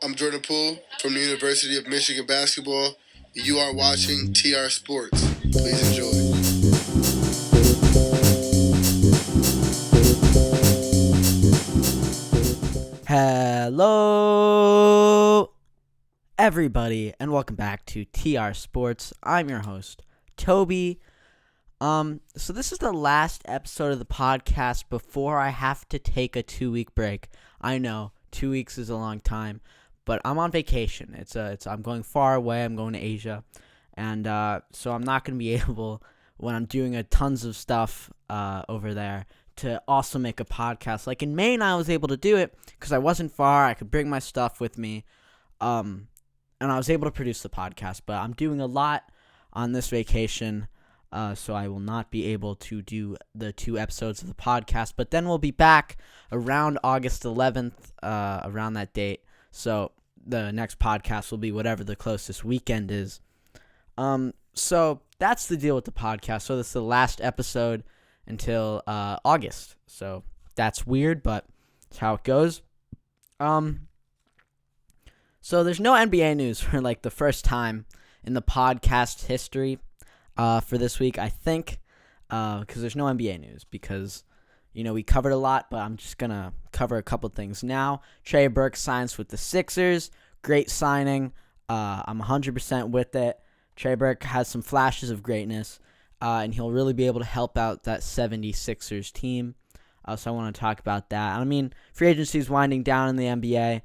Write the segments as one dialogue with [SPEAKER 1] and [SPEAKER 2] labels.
[SPEAKER 1] I'm Jordan Poole from the University of Michigan Basketball. You are watching TR Sports. Please enjoy.
[SPEAKER 2] Hello, everybody, and welcome back to TR Sports. I'm your host, Toby. So this is the last episode of the podcast before I have to take a 2-week break. I know 2 weeks is a long time, but I'm on vacation. I'm going far away. I'm going to Asia, and so I'm not going to be able, when I'm doing tons of stuff over there, to also make a podcast. Like in Maine, I was able to do it because I wasn't far. I could bring my stuff with me, and I was able to produce the podcast. But I'm doing a lot on this vacation, so I will not be able to do the 2 episodes of the podcast. But then we'll be back around August 11th, around that date. So the next podcast will be whatever the closest weekend is. So that's the deal with the podcast. So this is the last episode until August. So that's weird, but that's how it goes. So there's no NBA news for like the first time in the podcast history for this week, I think, because there's no NBA news because, we covered a lot, but I'm just going to cover a couple things now. Trey Burke signs with the Sixers. Great signing. I'm 100% with it. Trey Burke has some flashes of greatness. And he'll really be able to help out that 76ers team. So I want to talk about that. I mean, free agency is winding down in the NBA.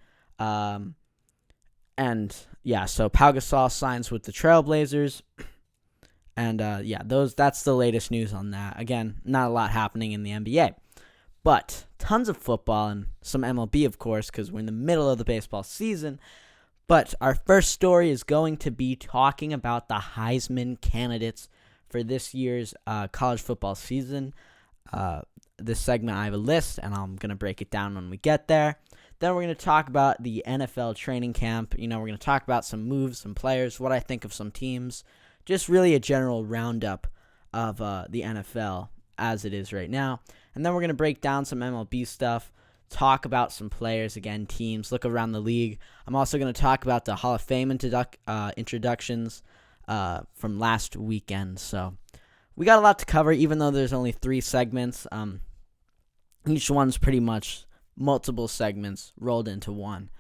[SPEAKER 2] So Pau Gasol signs with the Trailblazers. And, that's the latest news on that. Again, not a lot happening in the NBA. But tons of football and some MLB, of course, because we're in the middle of the baseball season. But our first story is going to be talking about the Heisman candidates for this year's college football season. This segment, I have a list, and I'm going to break it down when we get there. Then we're going to talk about the NFL training camp. We're going to talk about some moves, some players, what I think of some teams. Just really a general roundup of the NFL as it is right now. And then we're going to break down some MLB stuff, talk about some players, again, teams, look around the league. I'm also going to talk about the Hall of Fame introductions from last weekend. So we got a lot to cover, even though there's only 3 segments. Each one's pretty much multiple segments rolled into one.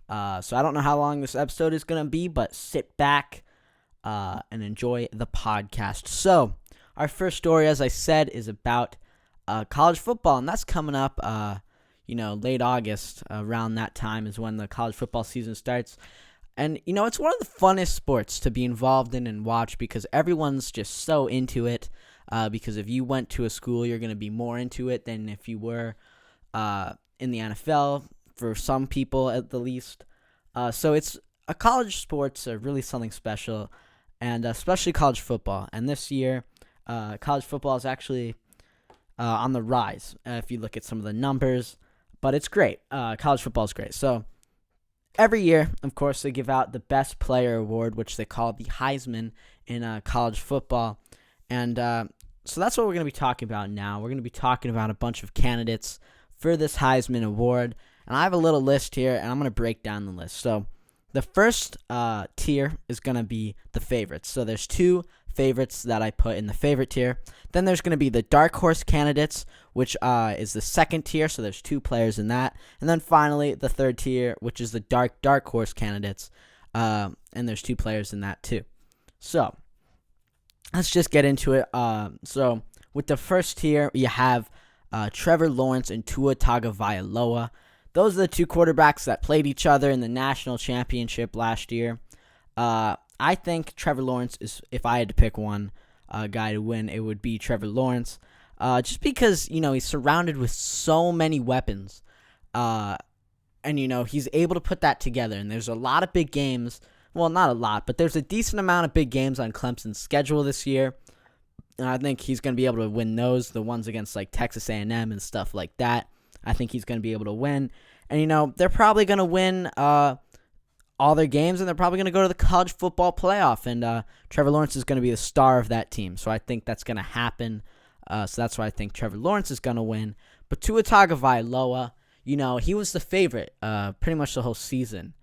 [SPEAKER 2] So I don't know how long this episode is going to be, but sit back and enjoy the podcast. So our first story, as I said, is about college football, and that's coming up, late August. Around that time is when the college football season starts. And, it's one of the funnest sports to be involved in and watch because everyone's just so into it. Because if you went to a school, you're going to be more into it than if you were in the NFL, for some people at the least. So it's college sports are really something special, and especially college football. And this year, college football is actually on the rise if you look at some of the numbers. But it's great. College football is great. So every year, of course, they give out the Best Player Award, which they call the Heisman in college football. And so that's what we're going to be talking about now. We're going to be talking about a bunch of candidates for this Heisman Award. And I have a little list here, and I'm going to break down the list. So the first tier is going to be the favorites. So there's 2 favorites that I put in the favorite tier. Then there's going to be the dark horse candidates, which is the second tier. So there's 2 players in that. And then finally, the third tier, which is the dark horse candidates. And there's 2 players in that too. So let's just get into it. So with the first tier, you have Trevor Lawrence and Tua Tagovailoa. Those are the 2 quarterbacks that played each other in the national championship last year. I think Trevor Lawrence is, if I had to pick one guy to win, it would be Trevor Lawrence. Just because, he's surrounded with so many weapons. And, he's able to put that together. And there's a lot of big games. Well, not a lot, but there's a decent amount of big games on Clemson's schedule this year. And I think he's going to be able to win those, the ones against like Texas A&M and stuff like that. I think he's going to be able to win. And, they're probably going to win all their games, and they're probably going to go to the college football playoff. And Trevor Lawrence is going to be the star of that team. So I think that's going to happen. So that's why I think Trevor Lawrence is going to win. But Tua Tagovailoa, he was the favorite pretty much the whole season.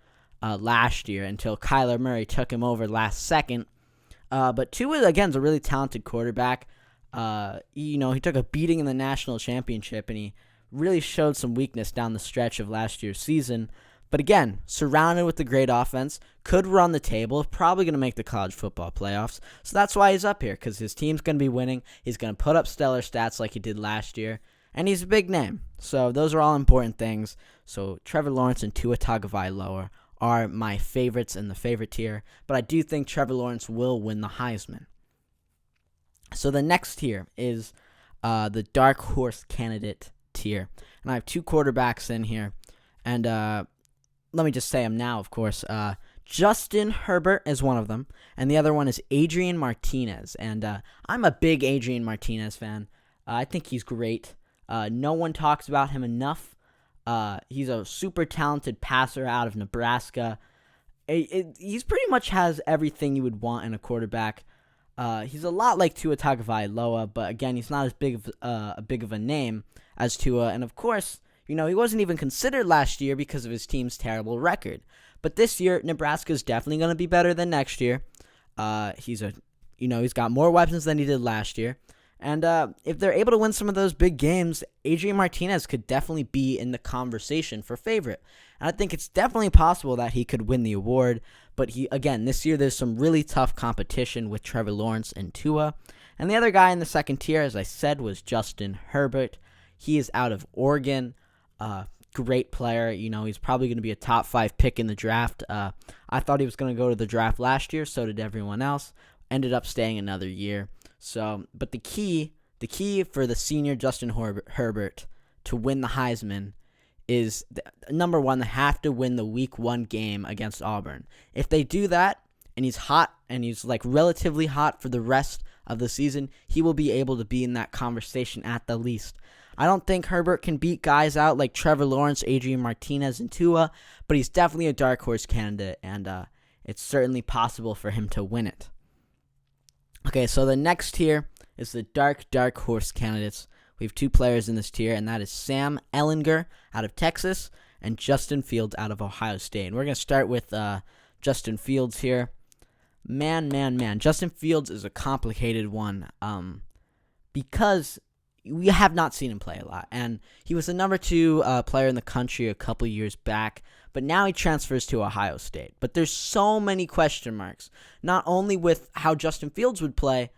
[SPEAKER 2] last year until Kyler Murray took him over last second. But Tua, again, is a really talented quarterback. He took a beating in the national championship, and he really showed some weakness down the stretch of last year's season. But again, surrounded with the great offense, could run the table, probably going to make the college football playoffs. So that's why he's up here, because his team's going to be winning. He's going to put up stellar stats like he did last year, and he's a big name. So those are all important things. So Trevor Lawrence and Tua Tagovailoa are my favorites in the favorite tier, but I do think Trevor Lawrence will win the Heisman. So the next tier is the dark horse candidate tier, and I have 2 quarterbacks in here, and let me just say them now, of course. Justin Herbert is one of them, and the other one is Adrian Martinez. And I'm a big Adrian Martinez fan. I think he's great. No one talks about him enough. He's a super talented passer out of Nebraska. He's pretty much has everything you would want in a quarterback. He's a lot like Tua Tagovailoa, but again, he's not as big of a name as Tua. And of course, he wasn't even considered last year because of his team's terrible record. But this year, Nebraska's definitely going to be better than next year. He's got more weapons than he did last year. And if they're able to win some of those big games, Adrian Martinez could definitely be in the conversation for favorite. And I think it's definitely possible that he could win the award. But this year there's some really tough competition with Trevor Lawrence and Tua. And the other guy in the second tier, as I said, was Justin Herbert. He is out of Oregon. Great player. He's probably going to be a top 5 pick in the draft. I thought he was going to go to the draft last year. So did everyone else. Ended up staying another year. So, but the key for the senior Justin Herbert to win the Heisman is, number one, they have to win the Week 1 game against Auburn. If they do that, and he's hot, and he's relatively hot for the rest of the season, he will be able to be in that conversation at the least. I don't think Herbert can beat guys out like Trevor Lawrence, Adrian Martinez, and Tua, but he's definitely a dark horse candidate, and it's certainly possible for him to win it. Okay, so the next tier is the dark horse candidates. We have 2 players in this tier, and that is Sam Ehlinger out of Texas and Justin Fields out of Ohio State. And we're going to start with Justin Fields here. Man. Justin Fields is a complicated one because we have not seen him play a lot. And he was the number 2 player in the country a couple years back, but now he transfers to Ohio State. But there's so many question marks, not only with how Justin Fields would play,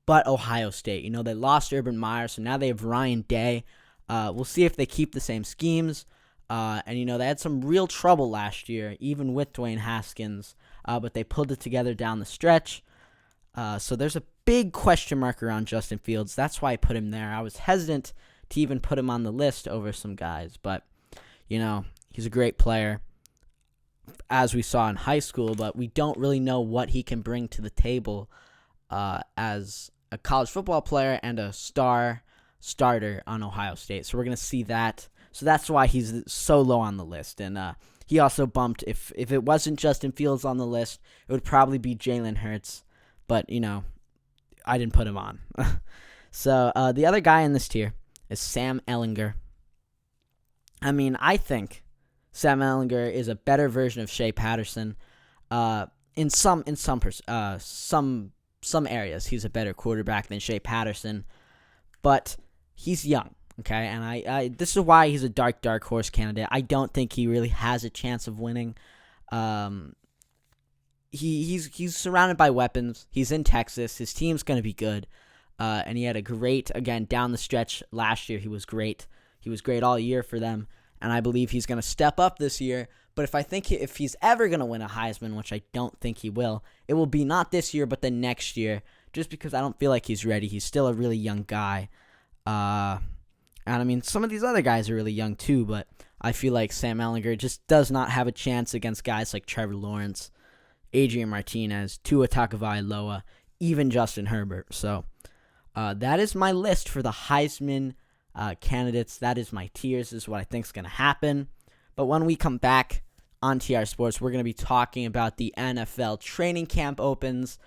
[SPEAKER 2] but Ohio State. They lost Urban Meyer, so now they have Ryan Day. We'll see if they keep the same schemes. And they had some real trouble last year, even with Dwayne Haskins, but they pulled it together down the stretch. So there's a big question mark around Justin Fields. That's why I put him there. I was hesitant to even put him on the list over some guys, but, he's a great player, as we saw in high school, but we don't really know what he can bring to the table as a college football player and a starter on Ohio State. So we're going to see that. So that's why he's so low on the list. And he also bumped, if it wasn't Justin Fields on the list, it would probably be Jalen Hurts. But, I didn't put him on. So the other guy in this tier is Sam Ehlinger. I think Sam Ehlinger is a better version of Shea Patterson. In some areas, he's a better quarterback than Shea Patterson, but he's young. Okay, and I this is why he's a dark horse candidate. I don't think he really has a chance of winning. He's surrounded by weapons. He's in Texas. His team's going to be good. And he had a great, again, down the stretch last year. He was great. He was great all year for them. And I believe he's going to step up this year. But if he's ever going to win a Heisman, which I don't think he will, it will be not this year, but the next year. Just because I don't feel like he's ready. He's still a really young guy. And some of these other guys are really young too, but I feel like Sam Ehlinger just does not have a chance against guys like Trevor Lawrence, Adrian Martinez, Tua Tagovailoa, even Justin Herbert. So that is my list for the Heisman candidates. That is my tiers. This is what I think is going to happen. But when we come back on TR Sports, we're going to be talking about the NFL training camp opens.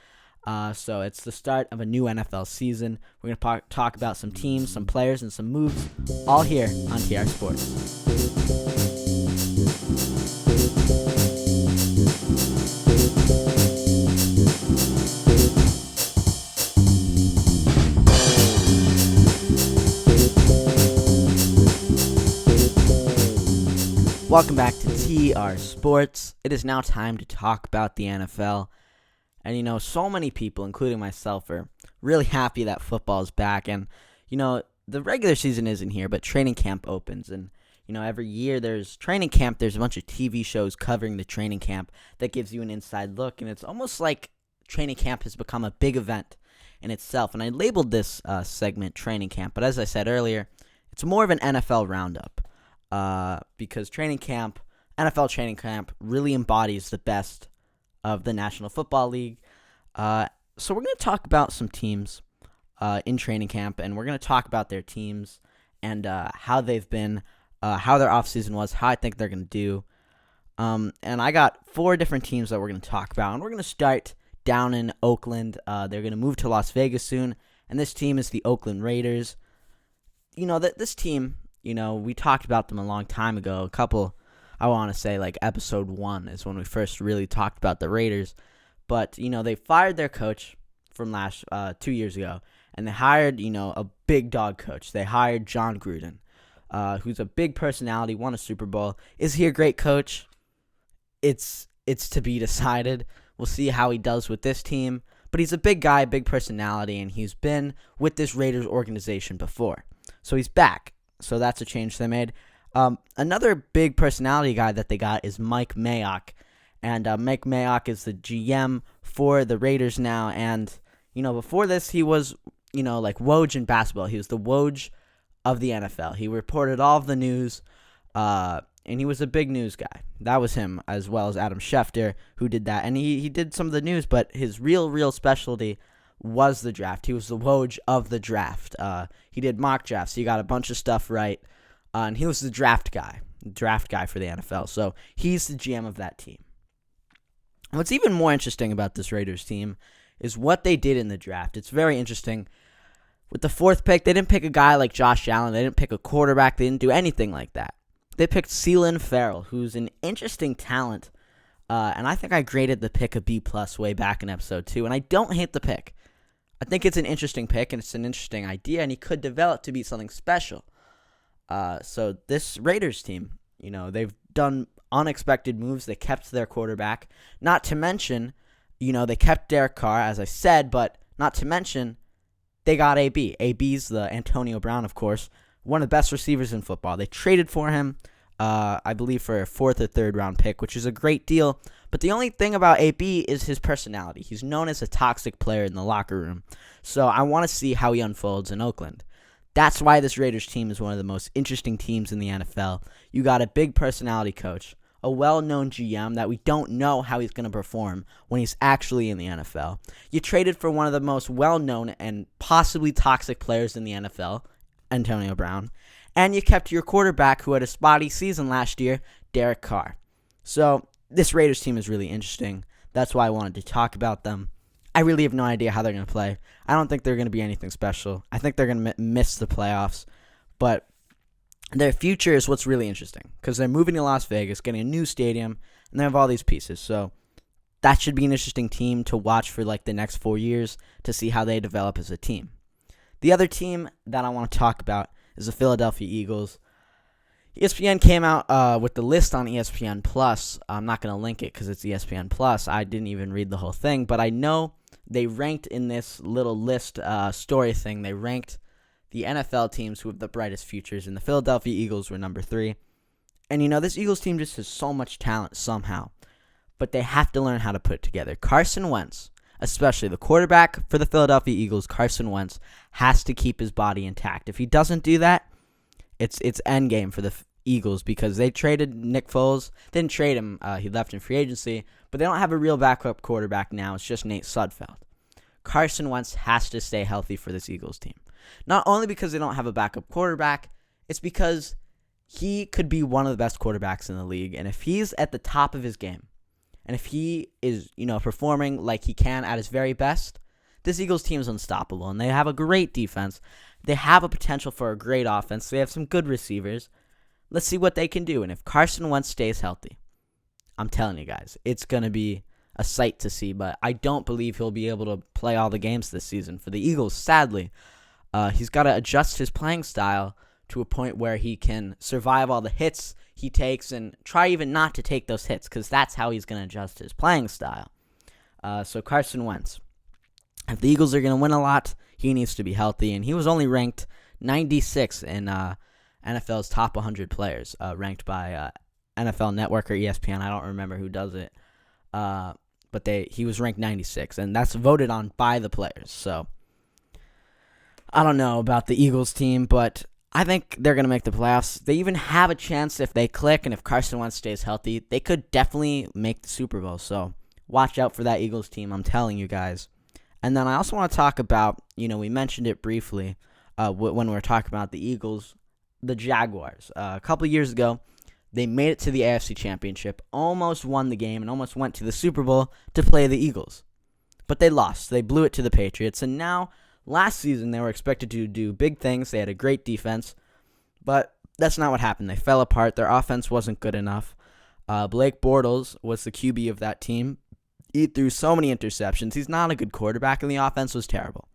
[SPEAKER 2] So it's the start of a new NFL season. We're going to talk about some teams, some players, and some moves, all here on TR Sports. Welcome back to TR Sports. It is now time to talk about the NFL. And, so many people, including myself, are really happy that football is back. And, the regular season isn't here, but training camp opens. And, every year there's training camp. There's a bunch of TV shows covering the training camp that gives you an inside look. And it's almost like training camp has become a big event in itself. And I labeled this segment training camp. But as I said earlier, it's more of an NFL roundup. Because NFL training camp really embodies the best of the National Football League. So we're going to talk about some teams in training camp, and we're going to talk about their teams and how they've been, how their offseason was, how I think they're going to do. And I got 4 different teams that we're going to talk about, and we're going to start down in Oakland. They're going to move to Las Vegas soon, and this team is the Oakland Raiders. This team, we talked about them a long time ago. I want to say like episode 1 is when we first really talked about the Raiders. But, they fired their coach from 2 years ago, and they hired, a big dog coach. They hired John Gruden, who's a big personality, won a Super Bowl. Is he a great coach? It's to be decided. We'll see how he does with this team. But he's a big guy, big personality, and he's been with this Raiders organization before. So he's back. So that's a change they made. Another big personality guy that they got is Mike Mayock. And Mike Mayock is the GM for the Raiders now. And, before this, he was, like Woj in basketball. He was the Woj of the NFL. He reported all of the news, and he was a big news guy. That was him, as well as Adam Schefter, who did that. And he did some of the news, but his real specialty was the draft. He was the Woj of the draft. He did mock drafts. He got a bunch of stuff right. And he was the draft guy for the NFL. So he's the GM of that team. And what's even more interesting about this Raiders team is what they did in the draft. It's very interesting. With the 4th pick, they didn't pick a guy like Josh Allen. They didn't pick a quarterback. They didn't do anything like that. They picked Ceylon Farrell, who's an interesting talent. And I think I graded the pick a B+ way back in episode 2. And I don't hate the pick. I think it's an interesting pick, and it's an interesting idea, and he could develop to be something special. So this Raiders team, they've done unexpected moves. They kept their quarterback. Not to mention, they kept Derek Carr, as I said, but not to mention, they got AB. AB's the Antonio Brown, of course, one of the best receivers in football. They traded for him, I believe, for a 4th or 3rd round pick, which is a great deal. But the only thing about AB is his personality. He's known as a toxic player in the locker room. So I want to see how he unfolds in Oakland. That's why this Raiders team is one of the most interesting teams in the NFL. You got a big personality coach, a well-known GM that we don't know how he's going to perform when he's actually in the NFL. You traded for one of the most well-known and possibly toxic players in the NFL, Antonio Brown. And you kept your quarterback who had a spotty season last year, Derek Carr. So this Raiders team is really interesting. That's why I wanted to talk about them. I really have no idea how they're going to play. I don't think they're going to be anything special. I think they're going to miss the playoffs. But their future is what's really interesting because they're moving to Las Vegas, getting a new stadium, and they have all these pieces. So that should be an interesting team to watch for like the next 4 years to see how they develop as a team. The other team that I want to talk about is the Philadelphia Eagles. ESPN came out with the list on ESPN Plus. I'm not going to link it because it's ESPN Plus. I didn't even read the whole thing, but I know they ranked in this little list story thing. They ranked the NFL teams who have the brightest futures, and the Philadelphia Eagles were number 3. And this Eagles team just has so much talent somehow, but they have to learn how to put it together. Carson Wentz, especially the quarterback for the Philadelphia Eagles, Carson Wentz, has to keep his body intact. If he doesn't do that, it's endgame for the Eagles because they traded Nick Foles. They didn't trade him. He left in free agency, but they don't have a real backup quarterback now. It's just Nate Sudfeld. Carson Wentz has to stay healthy for this Eagles team. Not only because they don't have a backup quarterback, it's because he could be one of the best quarterbacks in the league. And if he's at the top of his game, and if he is, performing like he can at his very best, this Eagles team is unstoppable. And they have a great defense. They have a potential for a great offense. They have some good receivers. Let's see what they can do. And if Carson Wentz stays healthy, I'm telling you guys, it's going to be a sight to see. But I don't believe he'll be able to play all the games this season for the Eagles, sadly. He's got to adjust his playing style to a point where he can survive all the hits he takes and try even not to take those hits, because that's how he's going to adjust his playing style. So Carson Wentz, if the Eagles are going to win a lot, he needs to be healthy, and he was only ranked 96 in NFL's top 100 players, ranked by NFL Network or ESPN. I don't remember who does it, but he was ranked 96, and that's voted on by the players. So I don't know about the Eagles team, but I think they're going to make the playoffs. They even have a chance if they click, and if Carson Wentz stays healthy, they could definitely make the Super Bowl. So watch out for that Eagles team, I'm telling you guys. And then I also want to talk about, we mentioned it briefly when we were talking about the Eagles, the Jaguars. A couple years ago, they made it to the AFC Championship, almost won the game, and almost went to the Super Bowl to play the Eagles. But they lost. They blew it to the Patriots, and now last season, they were expected to do big things. They had a great defense, but that's not what happened. They fell apart. Their offense wasn't good enough. Blake Bortles was the QB of that team. He threw so many interceptions. He's not a good quarterback, and the offense was terrible.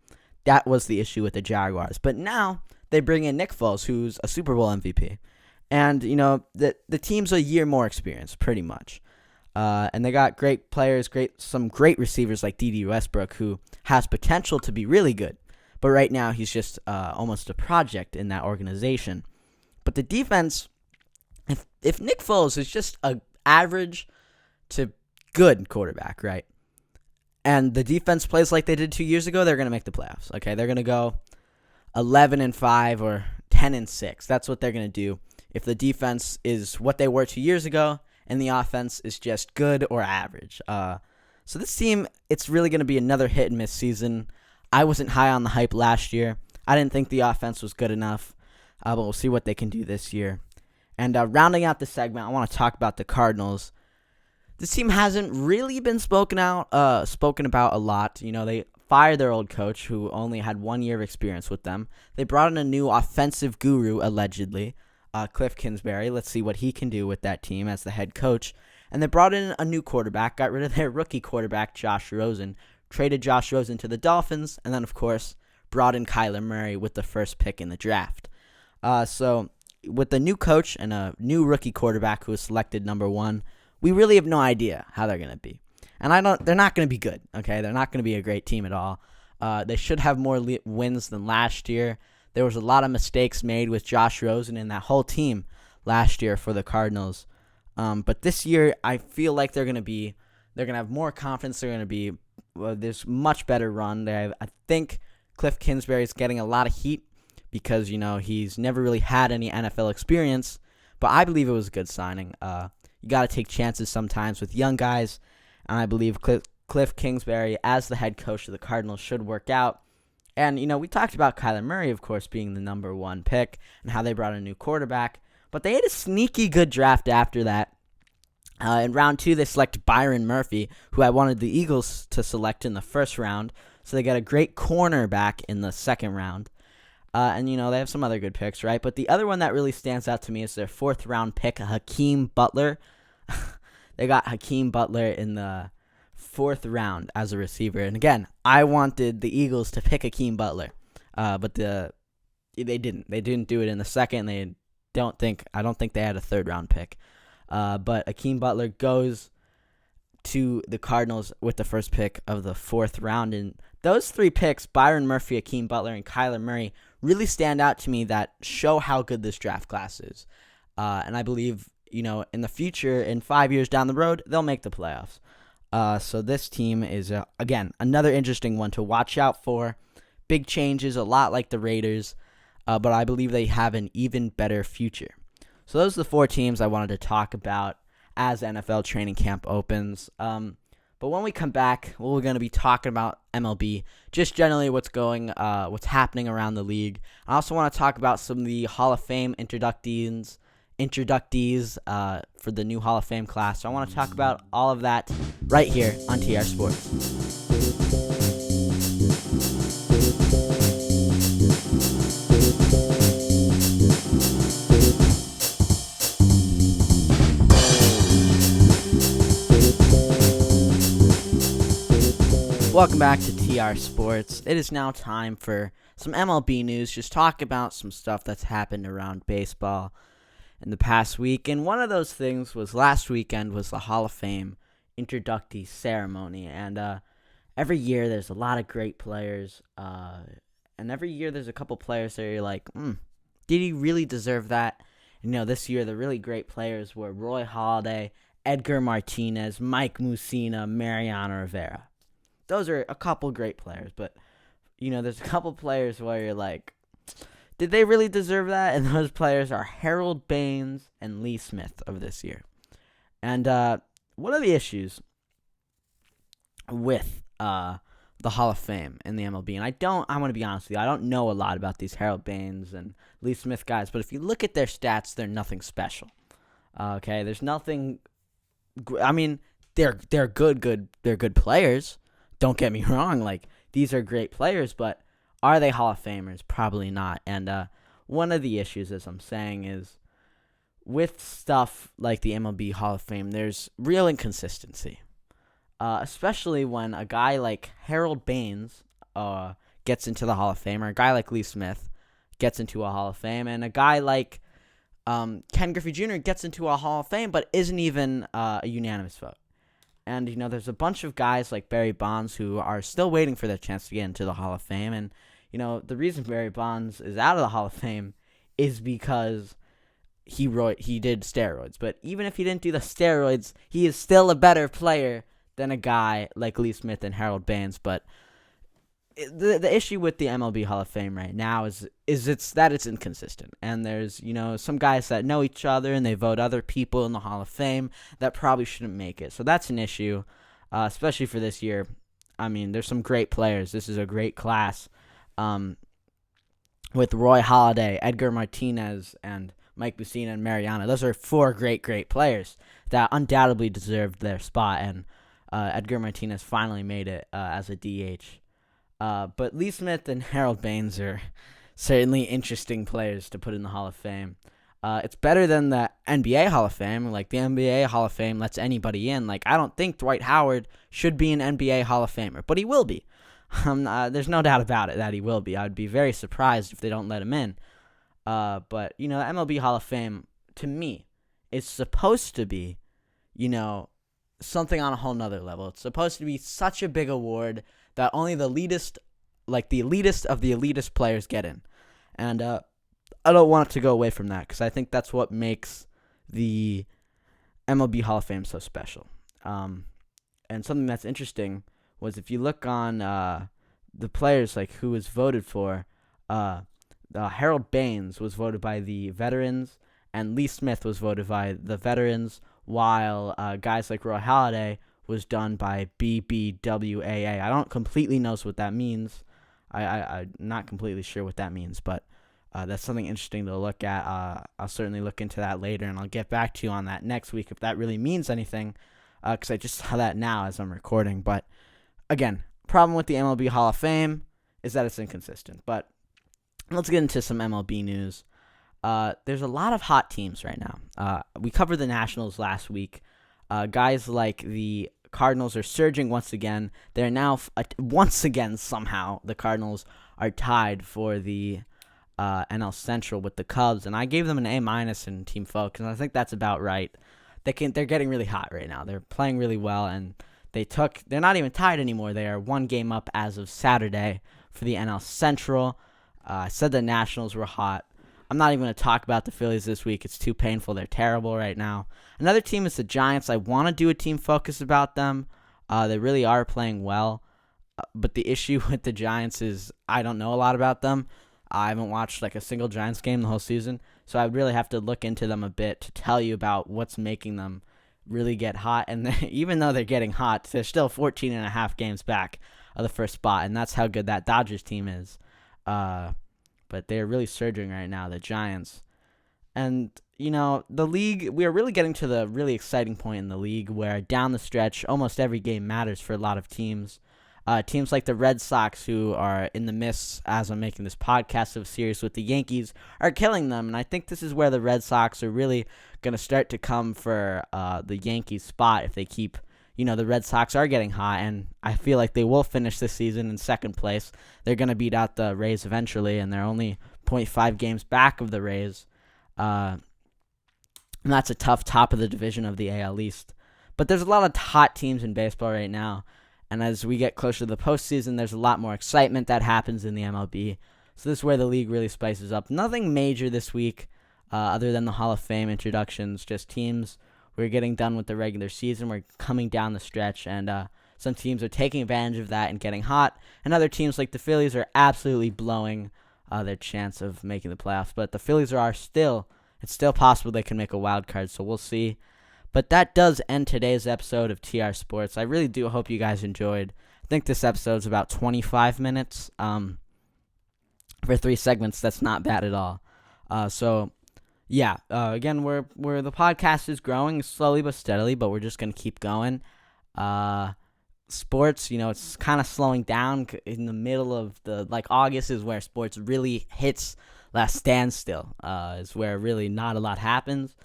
[SPEAKER 2] That was the issue with the Jaguars. But now they bring in Nick Foles, who's a Super Bowl MVP. And, the team's a year more experienced, pretty much. And they got great players, some great receivers like D.D. Westbrook, who has potential to be really good. But right now, he's just almost a project in that organization. But the defense, if Nick Foles is just an average to good quarterback, right? And the defense plays like they did 2 years ago, they're going to make the playoffs. Okay, they're going to go 11-5 or 10-6. That's what they're going to do. If the defense is what they were 2 years ago, and the offense is just good or average. So this team, it's really going to be another hit-and-miss season. I wasn't high on the hype last year. I didn't think the offense was good enough, but we'll see what they can do this year. And rounding out the segment, I want to talk about the Cardinals. This team hasn't really been spoken about a lot. They fired their old coach, who only had 1 year of experience with them. They brought in a new offensive guru, allegedly, Cliff Kingsbury. Let's see what he can do with that team as the head coach. And they brought in a new quarterback, got rid of their rookie quarterback, Josh Rosen, traded Josh Rosen to the Dolphins, and then, of course, brought in Kyler Murray with the first pick in the draft. So with the new coach and a new rookie quarterback who was selected number 1, we really have no idea how they're going to be. And they're not going to be good, okay? They're not going to be a great team at all. They should have more wins than last year. There was a lot of mistakes made with Josh Rosen and that whole team last year for the Cardinals. But this year, I feel like they're going to have more confidence. They're going to be, there's much better run. I think Cliff Kingsbury is getting a lot of heat because, he's never really had any NFL experience. But I believe it was a good signing. You got to take chances sometimes with young guys. And I believe Cliff Kingsbury, as the head coach of the Cardinals, should work out. And, we talked about Kyler Murray, of course, being the number 1 pick and how they brought a new quarterback. But they had a sneaky good draft after that. In round 2, they selected Byron Murphy, who I wanted the Eagles to select in the first round. So they got a great cornerback in the second round. And, they have some other good picks, right? But the other one that really stands out to me is their 4th round pick, Hakeem Butler. They got Hakeem Butler in the 4th round as a receiver. And again, I wanted the Eagles to pick Hakeem Butler. But they didn't. They didn't do it in the second. I don't think they had a 3rd round pick. But Hakeem Butler goes to the Cardinals with the first pick of the 4th round. And those 3 picks, Byron Murphy, Hakeem Butler, and Kyler Murray, really stand out to me that show how good this draft class is. And I believe, in the future, in 5 years down the road, they'll make the playoffs. So this team is, again, another interesting one to watch out for. Big changes, a lot like the Raiders, but I believe they have an even better future. So those are the 4 teams I wanted to talk about as NFL training camp opens. But when we come back, we're going to be talking about MLB, just generally what's happening around the league. I also want to talk about some of the Hall of Fame inductees for the new Hall of Fame class. So I want to talk about all of that right here on TR Sports. Welcome back to TR Sports. It is now time for some MLB news. Just talk about some stuff that's happened around baseball in the past week. And one of those things was last weekend was the Hall of Fame inductee ceremony. And every year there's a lot of great players. And every year there's a couple players that you're like, did he really deserve that? And, this year the really great players were Roy Halladay, Edgar Martinez, Mike Mussina, Mariano Rivera. Those are a couple great players, but, there's a couple players where you're like, did they really deserve that? And those players are Harold Baines and Lee Smith of this year. And one of the issues with the Hall of Fame in the MLB, and I want to be honest with you, I don't know a lot about these Harold Baines and Lee Smith guys, but if you look at their stats, they're nothing special. Okay, there's nothing. I mean, they're good players. Don't get me wrong, like, these are great players, but are they Hall of Famers? Probably not. And one of the issues, as I'm saying, is with stuff like the MLB Hall of Fame, there's real inconsistency, especially when a guy like Harold Baines gets into the Hall of Fame, or a guy like Lee Smith gets into a Hall of Fame, and a guy like Ken Griffey Jr. gets into a Hall of Fame but isn't even a unanimous vote. And, there's a bunch of guys like Barry Bonds who are still waiting for their chance to get into the Hall of Fame. And, the reason Barry Bonds is out of the Hall of Fame is because he did steroids. But even if he didn't do the steroids, he is still a better player than a guy like Lee Smith and Harold Baines. But the issue with the MLB Hall of Fame right now is it's inconsistent. And there's, some guys that know each other and they vote other people in the Hall of Fame that probably shouldn't make it. So that's an issue, especially for this year. I mean, there's some great players. This is a great class with Roy Halladay, Edgar Martinez, and Mike Mussina and Mariano. Those are four great players that undoubtedly deserved their spot. And Edgar Martinez finally made it as a DH. But Lee Smith and Harold Baines are certainly interesting players to put in the Hall of Fame. It's better than the NBA Hall of Fame. Like, the NBA Hall of Fame lets anybody in. Like, I don't think Dwight Howard should be an NBA Hall of Famer, but he will be. There's no doubt about it that he will be. I would be very surprised if they don't let him in. But, the MLB Hall of Fame, to me, is supposed to be, something on a whole nother level. It's supposed to be such a big award that only the elitist of the elitist players get in. And I don't want it to go away from that, because I think that's what makes the MLB Hall of Fame so special. And something that's interesting was, if you look on the players, like, who was voted for, Harold Baines was voted by the veterans, and Lee Smith was voted by the veterans, while guys like Roy Halladay was done by BBWAA. I don't completely know what that means. I'm not completely sure what that means, but that's something interesting to look at. I'll certainly look into that later, and I'll get back to you on that next week if that really means anything, because I just saw that now as I'm recording. But, again, problem with the MLB Hall of Fame is that it's inconsistent. But let's get into some MLB news. There's a lot of hot teams right now. We covered the Nationals last week. Guys like the Cardinals are surging once again. They're now, once again, somehow, the Cardinals are tied for the NL Central with the Cubs, and I gave them an A- in Team Focus, and I think that's about right. They're getting really hot right now. They're playing really well, and they're not even tied anymore. They are one game up as of Saturday for the NL Central. I said the Nationals were hot. I'm not even going to talk about the Phillies this week. It's too painful. They're terrible right now. Another team is the Giants. I want to do a team focus about them. They really are playing well. But the issue with the Giants is I don't know a lot about them. I haven't watched like a single Giants game the whole season. So I would really have to look into them a bit to tell you about what's making them really get hot. And even though they're getting hot, they're still 14 and a half games back of the first spot. And that's how good that Dodgers team is. But they're really surging right now, the Giants. And, the league, we are really getting to the really exciting point in the league where down the stretch, almost every game matters for a lot of teams. Teams like the Red Sox, who are in the midst, as I'm making this podcast of series with the Yankees, are killing them. And I think this is where the Red Sox are really going to start to come for the Yankees spot if they keep, the Red Sox are getting hot, and I feel like they will finish this season in second place. They're going to beat out the Rays eventually, and they're only 0.5 games back of the Rays. And that's a tough top of the division of the AL East. But there's a lot of hot teams in baseball right now, and as we get closer to the postseason, there's a lot more excitement that happens in the MLB. So this is where the league really spices up. Nothing major this week other than the Hall of Fame introductions, just teams. We're getting done with the regular season. We're coming down the stretch, and some teams are taking advantage of that and getting hot, and other teams like the Phillies are absolutely blowing their chance of making the playoffs. But the Phillies it's still possible they can make a wild card, so we'll see. But that does end today's episode of TR Sports. I really do hope you guys enjoyed. I think this episode's about 25 minutes. For 3 segments, that's not bad at all. Again, we're the podcast is growing slowly but steadily, but we're just gonna keep going. Sports, it's kind of slowing down in the middle of August is where sports really hits that standstill. Is where really not a lot happens.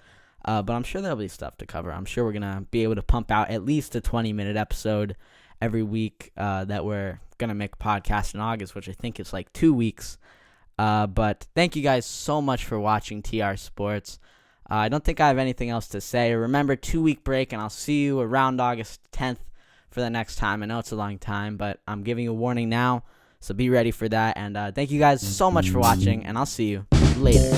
[SPEAKER 2] But I'm sure there'll be stuff to cover. I'm sure we're gonna be able to pump out at least a 20-minute episode every week. That we're gonna make a podcast in August, which I think is 2 weeks. But thank you guys so much for watching TR Sports. I don't think I have anything else to say. Remember, 2-week break, and I'll see you around August 10th for the next time. I know it's a long time, but I'm giving you a warning now, so be ready for that. And thank you guys so much for watching, and I'll see you later.